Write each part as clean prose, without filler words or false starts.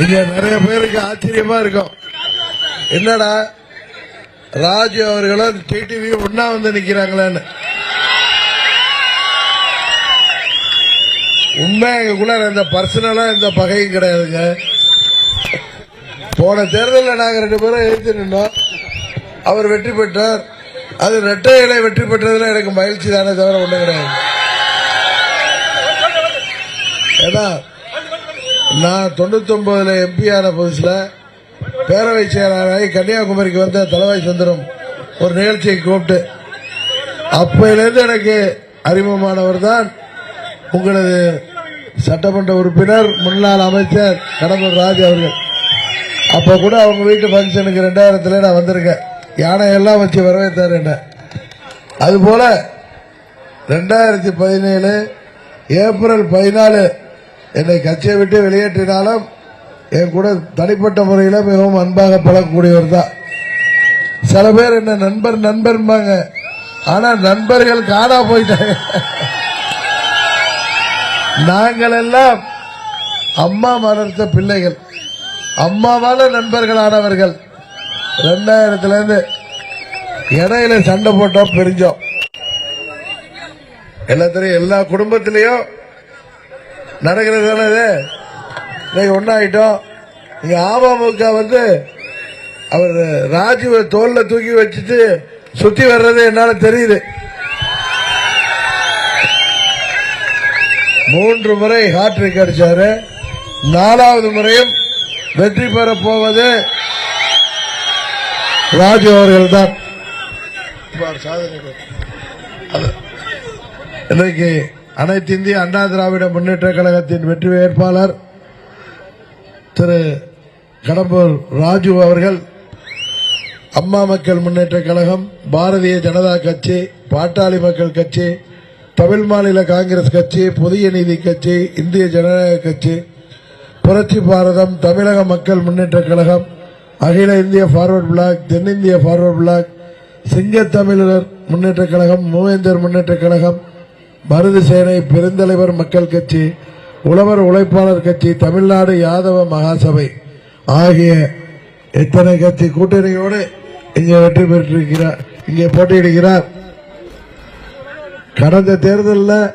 இங்க நிறைய பேருக்கு ஆச்சரியமா இருக்கும், என்னடா ராஜு அவர்களும் டிடிவி ஒன்னா வந்து நிக்கிறாங்களேன்னு. உண்மை எங்களுக்குள்ள இந்த பர்சனலா இந்த பகையும் கிடையாதுங்க. போன தேர்தலில் நாங்க 2 பேரும் எதிர்த்து நின்றோம், அவர் வெற்றி பெற்றார். அது இரட்டை இலை வெற்றி பெற்றதுல எனக்கு மகிழ்ச்சி தானே தவிர ஒண்ணு கிடையாது. ஏன்னா நான் 99 எம்பி ஆன புதுசுல பேரவை செயலாளராகி கன்னியாகுமரிக்கு வந்த தலைவாய் சுந்தரம் ஒரு நிகழ்ச்சியை கூப்பிட்டு அப்பையிலிருந்து எனக்கு அறிமுகமானவர் தான் உங்களது சட்டமன்ற உறுப்பினர் முன்னாள் அமைச்சர் கடம்பூர் ராஜு அவர்கள். அப்ப கூட அவங்க வீட்டு பங்கனுக்கு 2000 நான் வந்திருக்கேன், யானை எல்லாம் வச்சு வரவேற்றார் என்ன. அதுபோல 2017 ஏப்ரல் 14 என்னை கட்சியை விட்டு வெளியேற்றினாலும் என் கூட தனிப்பட்ட முறையில் மிகவும் அன்பாக பழகக்கூடியவர் தான். சில பேர் என்ன நண்பர் நண்பர்பாங்க, ஆனா நண்பர்கள் காணா போயிட்டாங்க. நாங்கள் எல்லாம் அம்மா மலர்த்த பிள்ளைகள், அம்மாவால நண்பர்களானவர்கள். 2000 இடையில சண்டை போட்டோம், பிரிஞ்சோம். எல்லாத்திலையும் எல்லா குடும்பத்திலையும் நடக்கிறது தானே. ஒன்னாயிட்டோம். இங்க அமமுக வந்து அவர் ராஜுவை தோல்ல தூக்கி வச்சுட்டு சுத்தி வர்றது என்னால தெரியுது. 3 முறை ஹாட்ரிக் அடிச்சாரு, 4வது முறையும் வெற்றி பெற போவது ராஜு அவர்கள் தான். இன்றைக்கு அனைத்து இந்திய அண்ணா திராவிட முன்னேற்ற கழகத்தின் வெற்றி வேட்பாளர் திரு கடம்பூர் ராஜு அவர்கள் அம்மா மக்கள் முன்னேற்ற கழகம், பாரதிய ஜனதா கட்சி, பாட்டாளி மக்கள் கட்சி, தமிழ் மாநில காங்கிரஸ் கட்சி, புதிய நீதி கட்சி, இந்திய ஜனநாயக கட்சி, புரட்சி பாரதம், தமிழக மக்கள் முன்னேற்ற கழகம், அகில இந்திய பார்வர்ட் பிளாக், தென்னிந்திய பார்வர்ட் பிளாக், சிங்க தமிழர் முன்னேற்ற கழகம், மூவேந்தர் முன்னேற்ற கழகம், மருது சேனை, பெருந்தலைவர் மக்கள் கட்சி, உழவர் உழைப்பாளர் கட்சி, தமிழ்நாடு யாதவ மகாசபை ஆகிய இத்தனை கட்சி கூட்டணியோடு இங்கே வெற்றி பெற்றிருக்கிறார், இங்கே போட்டியிடுகிறார். கடந்த தேர்தலில்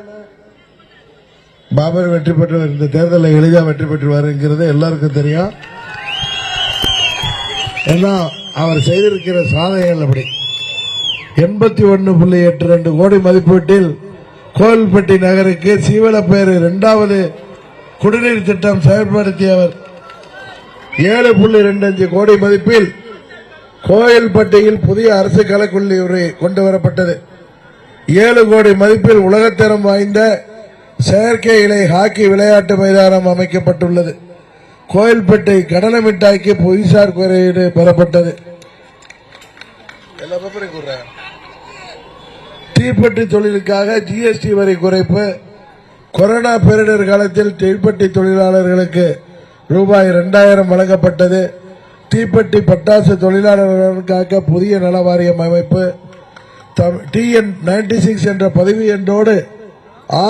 பாபர் வெற்றி பெற்றவர், இந்த தேர்தலில் எளிதாக வெற்றி பெற்றுவார் என்கிறது எல்லாருக்கும் தெரியும். ஏன்னா அவர் செய்திருக்கிற சாதனைகள் அப்படி. 81.82 கோடி மதிப்பீட்டில் கோவில்பட்டி நகருக்கு சீவலப்பேறு 2வது குடிநீர் திட்டம் செயல்படுத்தியவர். 7.25 கோடி மதிப்பில் கோவில்பட்டியில் புதிய அரசு கலைக்கல்லூரி கொண்டு வரப்பட்டது. 7 கோடி மதிப்பில் உலகத்தரம் வாய்ந்த செயற்கை இலை ஹாக்கி விளையாட்டு மைதானம் அமைக்கப்பட்டுள்ளது. கோவில்பட்டி கடலை மிட்டாய்க்கு புவிசார் குறியீடு பெறப்பட்டது. தீப்பெட்டி தொழிலுக்காக ஜிஎஸ்டி வரி குறைப்பு. கொரோனா பேரிடர் காலத்தில் தீப்பெட்டி தொழிலாளர்களுக்கு ரூபாய் 2000 வழங்கப்பட்டது. தீப்பெட்டி பட்டாசு தொழிலாளர்களுக்காக புதிய நல வாரியம் அமைப்பு. TN 96 என்ற பதிவு எண்ணோடு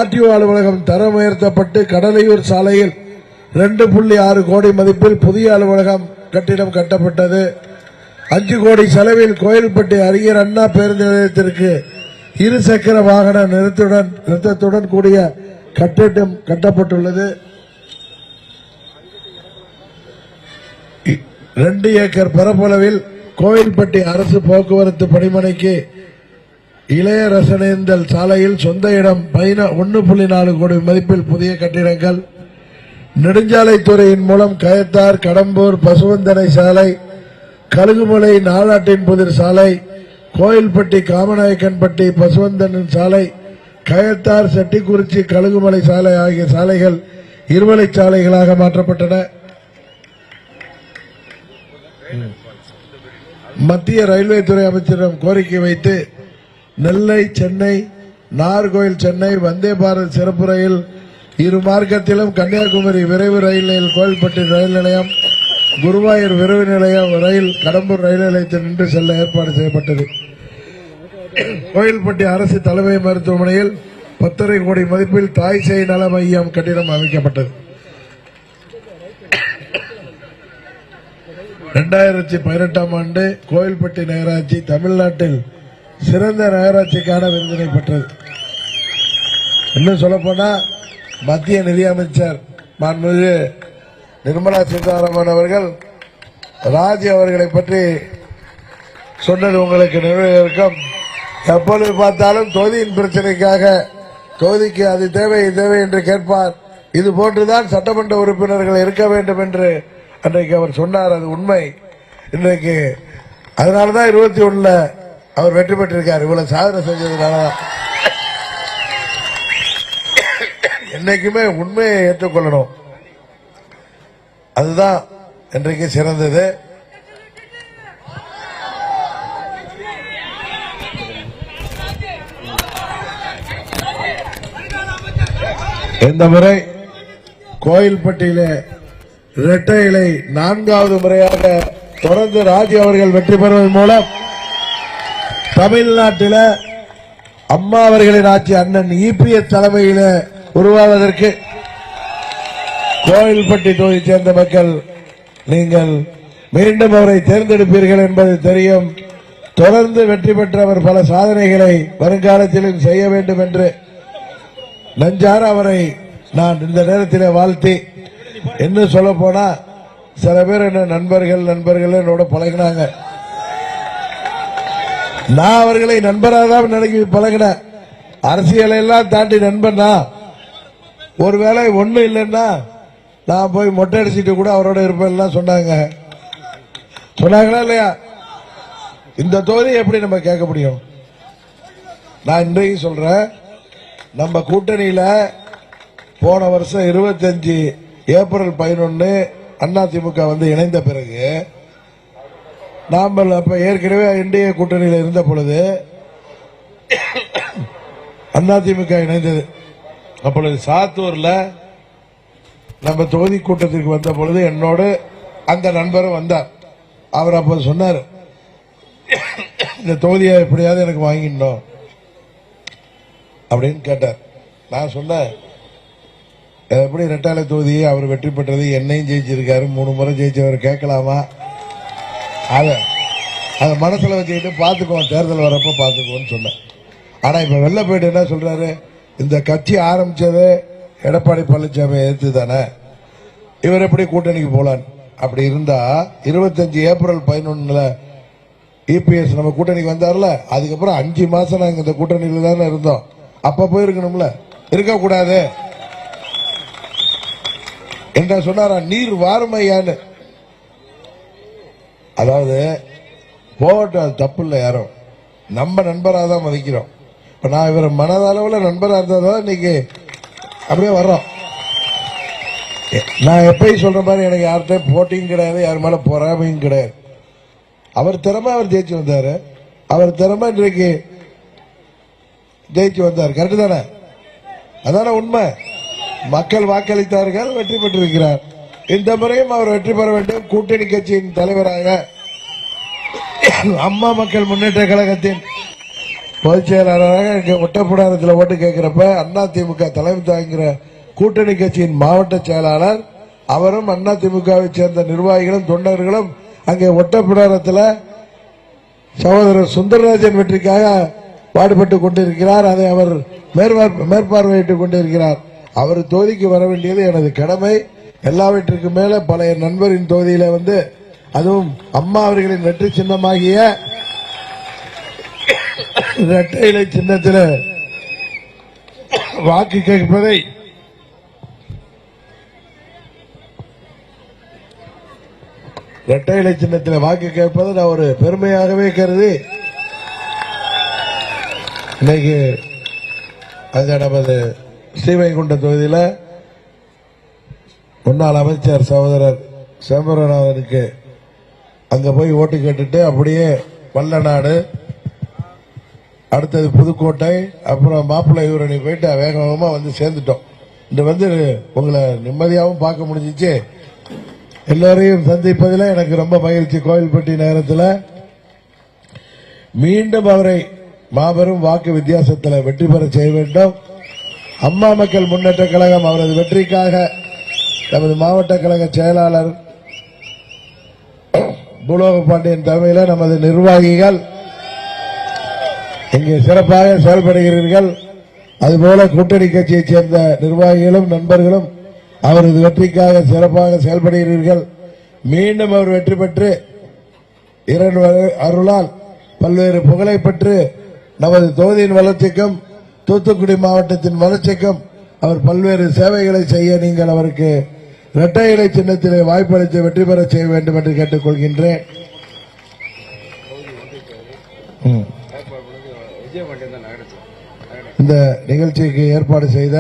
RTO அலுவலகம் தரம் உயர்த்தப்பட்டு கடலையூர் சாலையில் 2.6 கோடி மதிப்பில் புதிய அலுவலகம் கட்டிடம் கட்டப்பட்டது. 5 கோடி செலவில் கோயில்பட்டி அறிஞர் அண்ணா பேருந்து நிலையத்திற்கு 2 சக்கர வாகன நிறுத்தத்துடன் கூடிய கட்டிடம் கட்டப்பட்டுள்ளது. 2 ஏக்கர் பரப்பளவில் கோயில்பட்டி அரசு போக்குவரத்து பணிமனைக்கு இளையரசனேந்தல் சாலையில் சொந்த இடம் 1.4 கோடி மதிப்பில் புதிய கட்டிடங்கள். நெடுஞ்சாலைத்துறையின் மூலம் கயத்தார், கடம்பூர், பசுவந்தனை சாலை, கழுகுமலை, நாளாட்டின் புதிர் சாலை, கோயில்பட்டி, காமநாயக்கன்பட்டி, பசுவந்தன் சாலை, கயத்தார், செட்டிக்குறிச்சி, கழுகுமலை சாலை ஆகிய சாலைகள் இருவழி சாலைகளாக மாற்றப்பட்டன. மத்திய ரயில்வே துறை அமைச்சரிடம் கோரிக்கை வைத்து நெல்லை, சென்னை, நாகர்கோவில், சென்னை வந்தே பாரத் சிறப்பு ரயில் இரு மார்க்கத்திலும், கன்னியாகுமரி விரைவு ரயில் நிலையம், கோவில்பட்டி ரயில் நிலையம், குருவாயூர் விரைவு நிலையம் ரயில் கடம்பூர் ரயில் நிலையத்தில் நின்று செல்ல ஏற்பாடு செய்யப்பட்டது. கோவில்பட்டி அரசு தலைமை மருத்துவமனையில் 10.5 கோடி மதிப்பில் தாய் சேய் நல மையம் கட்டிடம் அமைக்கப்பட்டது. 2018ஆம் ஆண்டு கோயில்பட்டி நகராட்சி தமிழ்நாட்டில் சிறந்த நகராட்சிக்கான விருதினை பெற்றது. இன்னும் சொல்ல போனா மத்திய நிதியமைச்சர் மாண்புமிகு நிர்மலா சீதாராமன் அவர்கள் ராஜ் அவர்களை பற்றி சொன்னது உங்களுக்கு நினைவில் இருக்கும். எப்பொழுது பார்த்தாலும் தொகுதியின் பிரச்சனைக்காக தொகுதிக்கு அது தேவை இது தேவை என்று கேட்பார். இது போன்றுதான் சட்டமன்ற உறுப்பினர்கள் இருக்க வேண்டும் என்று அன்றைக்கு அவர் சொன்னார். அது உண்மை. இன்றைக்கு அதனாலதான் 21 அவர் வெற்றி பெற்றிருக்கார். இவ்வளவு சாதனை செஞ்சதுனாலதான். என்னைக்குமே உண்மையை ஏற்றுக்கொள்ளணும். அதுதான் இன்றைக்கு சிறந்தது. இந்த முறை கோயில்பட்டியில இரட்டை இலை 4வது முறையாக தொடர்ந்து ராஜி அவர்கள் வெற்றி பெறுவதன் மூலம் தமிழ்நாட்டில் அம்மா அவர்களின் ஆட்சி அண்ணன் இபிஎஸ் தலைமையில் உருவாவதற்கு கோயில்பட்டி தொகுதியை சேர்ந்த மக்கள் நீங்கள் மீண்டும் அவரை தேர்ந்தெடுப்பீர்கள் என்பது தெரியும். தொடர்ந்து வெற்றி பெற்ற அவர் பல சாதனைகளை வருங்காலத்திலும் செய்ய வேண்டும் என்று நெஞ்சார அவரை நான் இந்த நேரத்தில் வாழ்த்தி, இன்னும் சொல்ல போனா சில பேர் என்ன நண்பர்கள் என்னோட பழகினாங்க. நான் அவர்களை நண்பராக தான் நினைக்க பழகினேன். அரசியலை எல்லாம் தாண்டி நண்பனா, ஒருவேளை ஒண்ணு இல்லைன்னா நான் போய் மொட்டை அடிச்சுட்டு கூட அவரோட இருப்பேன் சொன்னாங்களா இல்லையா? இந்த தொகுதி எப்படி நம்ம கேட்க முடியும்? நான் இன்றைக்கு சொல்றேன், நம்ம கூட்டணியில போன வருஷம் 25 ஏப்ரல் 11 அதிமுக வந்து இணைந்த பிறகு நாம் அப்ப ஏற்கனவே என்டிஏ கூட்டணியில் இருந்த பொழுது அதிமுக இணைந்தது. அப்பொழுது சாத்தூர்ல நம்ம தொகுதி கூட்டத்திற்கு வந்த பொழுது என்னோடு அந்த நண்பரும் வந்தார். அவர் அப்ப சொன்னார், இந்த தொகுதியை எப்படியாவது எனக்கு வாங்கிடணும் அப்படின்னு கேட்டார். நான் சொன்னேன், எப்படி ரெட்டாலை தொகுதியை அவர் வெற்றி பெற்றது, என்னையும் ஜெயிச்சிருக்காரு, 3 முறை ஜெயிச்சவர் கேட்கலாமா? அதை மனசுல வச்சுக்கிட்டு பாத்துக்குவோம், தேர்தல் வரப்ப பாத்துக்குவோம்னு சொன்னேன். ஆனா இப்ப வெள்ள போயிட்டு என்ன சொல்றாரு, இந்த கட்சி ஆரம்பிச்சது எடப்பாடி பழனிசாமி எதிர்த்து தானே, இவர் எப்படி கூட்டணிக்கு போலான்னு. அப்படி இருந்தா 25 ஏப்ரல் 11 இபிஎஸ் நம்ம கூட்டணிக்கு வந்தார்ல, அதுக்கப்புறம் 5 மாசம் நாங்க இந்த கூட்டணியில தானே இருந்தோம். அப்ப போயிருக்கணும்ல, இருக்க கூடாது என்ற சொன்னாரா? நீர் வாருமையான்னு. அதாவது போகட்டும், அது தப்பு இல்லை. யாரும் நம்ம நண்பராக தான் மதிக்கிறோம். இப்ப நான் இவர் மனதளவில் நண்பராக இருந்தாதான் இன்னைக்கு அப்படியே வர்றோம். நான் எப்பயும் சொல்ற மாதிரி எனக்கு யார்கிட்ட போட்டியும் கிடையாது, யார் மேல பொறாமையும் கிடையாது. அவர் திறமை அவர் ஜெயிச்சு வந்தாரு, அவர் திறமை இன்றைக்கு ஜெயிச்சு வந்தார். கரெக்டு தானே? அதான உண்மை. மக்கள் வாக்களித்தார்கள், வெற்றி பெற்றிருக்கிறார். இந்த முறையும் அவர் வெற்றி பெற வேண்டும். கூட்டணி கட்சியின் தலைவராக அம்மா மக்கள் முன்னேற்ற கழகத்தின் பொதுச் செயலாளராக இங்க ஒட்டப்புடாரத்தில் ஓட்டு கேட்கிறப்ப அதிமுக தலைமை தாங்கிற கூட்டணி கட்சியின் மாவட்ட செயலாளர் அவரும் அதிமுகவை சேர்ந்த நிர்வாகிகளும் தொண்டர்களும் அங்கே ஒட்டப்புடாரத்தில் சகோதரர் சுந்தரராஜன் வெற்றிக்காக பாடுபட்டுக் கொண்டிருக்கிறார். அதை அவர் மேற்பார்வையிட்டுக் கொண்டிருக்கிறார். அவர் தொகுதிக்கு வர வேண்டியது எனது கடமை. எல்லாவற்றிற்கும் மேல பழைய நண்பரின் தொகுதியில வந்து, அதுவும் அம்மா அவர்களின் வெற்றி சின்னமாகிய இரட்டை இலை சின்னத்தில் வாக்கு கேட்பதை இரட்டை இலை சின்னத்தில் வாக்கு கேட்பதை நான் ஒரு பெருமையாகவே கருதி இன்னைக்கு அங்க நமது ஸ்ரீவைகுண்ட தொகுதியில் முன்னாள் அமைச்சர் சகோதரர் சேம்பரநாதனுக்கு அங்க போய் ஓட்டு கேட்டுட்டு அப்படியே வல்லநாடு, அடுத்தது புதுக்கோட்டை, அப்புறம் மாப்பிள்ளை ஊரணி போயிட்டு வேகமா வந்து சேர்ந்துட்டோம். இந்த வந்து உங்களை நிம்மதியாகவும் பார்க்க முடிஞ்சிச்சு. எல்லாரையும் சந்திப்பதில் எனக்கு ரொம்ப மகிழ்ச்சி. கோயில்பட்டி நேரத்தில் மீண்டும் அவரை மாபெரும் வாக்கு வித்தியாசத்தில் வெற்றி பெற செய்ய வேண்டும். அம்மா மக்கள் முன்னேற்ற கழகம் அவரது வெற்றிக்காக நமது மாவட்ட கழக செயலாளர் பூலோக பாண்டியன் தலைமையில் நமது நிர்வாகிகள் இங்கே சிறப்பாக செயல்படுகிறீர்கள். அதுபோல கூட்டணி கட்சியைச் சேர்ந்த நிர்வாகிகளும் நண்பர்களும் அவரது வெற்றிக்காக சிறப்பாக செயல்படுகிறீர்கள். மீண்டும் அவர் வெற்றி பெற்று இரண்டு அருளால் பல்வேறு புகழை பெற்று நமது தொகுதியின் வளர்ச்சிக்கும் தூத்துக்குடி மாவட்டத்தின் வளர்ச்சிக்கும் அவர் பல்வேறு சேவைகளை செய்ய நீங்கள் அவருக்கு இரட்டை இலை சின்னத்திலே வாய்ப்பளித்து வெற்றி பெற செய்ய வேண்டும் என்று கேட்டுக் கொள்கின்றேன். இந்த நிகழ்ச்சிக்கு ஏற்பாடு செய்த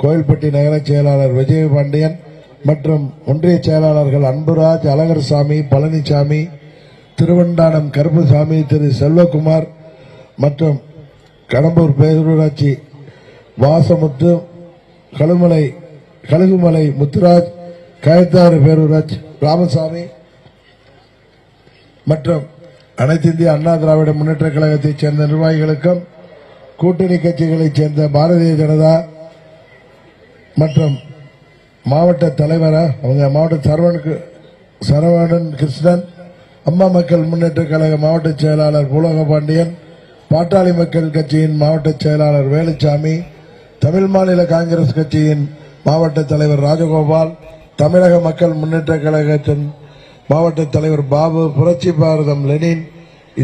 கோயில்பட்டி நகர செயலாளர் விஜயபாண்டியன் மற்றும் ஒன்றிய செயலாளர்கள் அன்புராஜ், அழகர்சாமி, பழனிசாமி, திருவண்டானம் கருப்புசாமி, திரு செல்வகுமார் மற்றும் கடம்பூர் பேரூராட்சி வாசமுத்து, கழுகுமலை முத்துராஜ், கயத்தாறு பேரூராட்சி ராமசாமி மற்றும் அனைத்து இந்திய அண்ணா திராவிட முன்னேற்ற கழகத்தைச் சேர்ந்த நிர்வாகிகளுக்கும் கூட்டணி கட்சிகளைச் சேர்ந்த பாரதிய ஜனதா மற்றும் மாவட்ட தலைவர் அவங்க மாவட்ட சரவணன் கிருஷ்ணன், அம்மா மக்கள் முன்னேற்ற கழக மாவட்ட செயலாளர் பூலோக பாண்டியன், பாட்டாளி மக்கள் கட்சியின் மாவட்ட செயலாளர் வேலுச்சாமி, தமிழ் மாநில காங்கிரஸ் கட்சியின் மாவட்ட தலைவர் ராஜகோபால், தமிழக மக்கள் முன்னேற்ற கழகத்தின் மாவட்ட தலைவர் பாபு, புரட்சி பாரதம் லெனின்,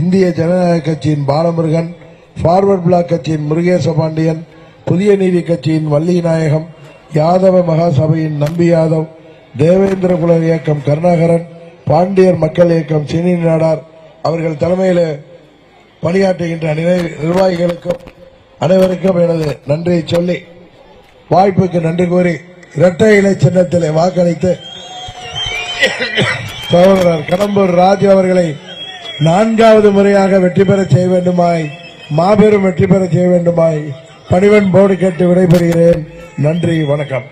இந்திய ஜனநாயக கட்சியின் பாலமுருகன், பார்வர்ட் பிளாக் கட்சியின் முருகேச பாண்டியன், புதிய நீதி கட்சியின் வள்ளி நாயகம், யாதவ மகாசபையின் நம்பி யாதவ், தேவேந்திர குல இயக்கம் கருணாகரன், பாண்டியர் மக்கள் இயக்கம் சீனி நாடார் அவர்கள் தலைமையில் பணியாற்றுகின்ற நிர்வாகிகளுக்கும் அனைவருக்கும் எனது நன்றியை சொல்லி வாய்ப்புக்கு நன்றி கூறி இரட்டை இலை சின்னத்திலே வாக்களித்து சகோதரர் கடம்பூர் ராஜு அவர்களை 4வது முறையாக வெற்றி பெற செய்ய வேண்டுமாய், மாபெரும் வெற்றி பெற செய்ய வேண்டுமாய் பணிவன்போடு கேட்டு விடைபெறுகிறேன். நன்றி, வணக்கம்.